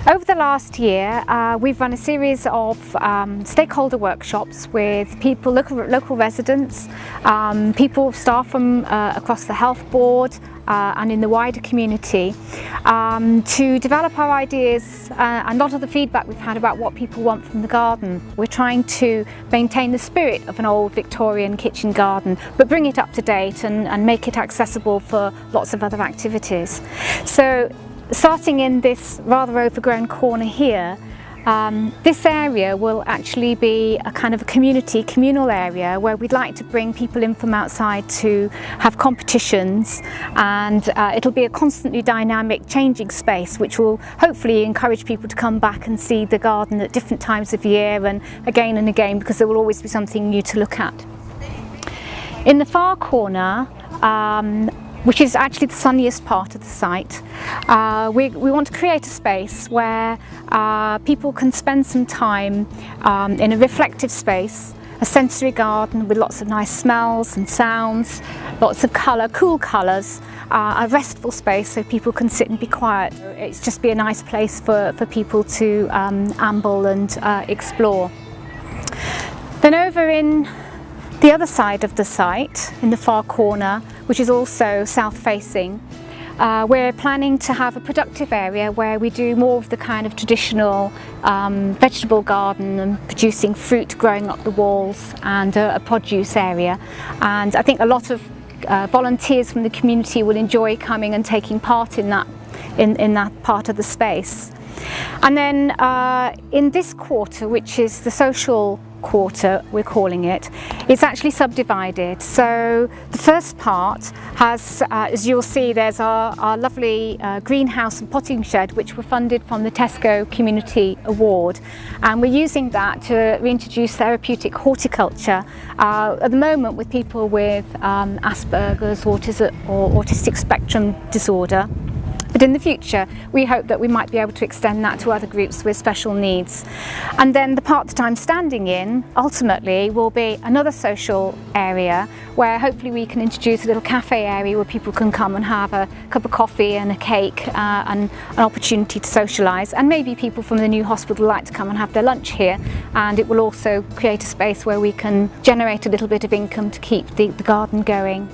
Over the last year, we've run a series of stakeholder workshops with people, local residents, staff from across the health board and in the wider community to develop our ideas and a lot of the feedback we've had about what people want from the garden. We're trying to maintain the spirit of an old Victorian kitchen garden but bring it up to date and make it accessible for lots of other activities. So starting in this rather overgrown corner here, this area will actually be a kind of a communal area where we'd like to bring people in from outside to have competitions, and it'll be a constantly dynamic, changing space which will hopefully encourage people to come back and see the garden at different times of year and again, because there will always be something new to look at. In the far corner, which is actually the sunniest part of the site, we want to create a space where people can spend some time in a reflective space, a sensory garden with lots of nice smells and sounds, lots of colour, cool colours, a restful space so people can sit and be quiet. It's just be a nice place for people to amble and explore. Then over in the other side of the site, in the far corner, which is also south-facing, we're planning to have a productive area where we do more of the kind of traditional vegetable garden and producing fruit growing up the walls, and a produce area. And I think a lot of volunteers from the community will enjoy coming and taking part in that part of the space. And then in this quarter, which is the social quarter, we're calling it, it's actually subdivided. So the first part has, as you'll see, there's our lovely greenhouse and potting shed, which were funded from the Tesco Community Award, and we're using that to reintroduce therapeutic horticulture at the moment with people with Asperger's, autism or autistic spectrum disorder. But in the future, we hope that we might be able to extend that to other groups with special needs. And then the part that I'm standing in, ultimately, will be another social area where hopefully we can introduce a little cafe area where people can come and have a cup of coffee and a cake and an opportunity to socialise. And maybe people from the new hospital like to come and have their lunch here. And it will also create a space where we can generate a little bit of income to keep the garden going.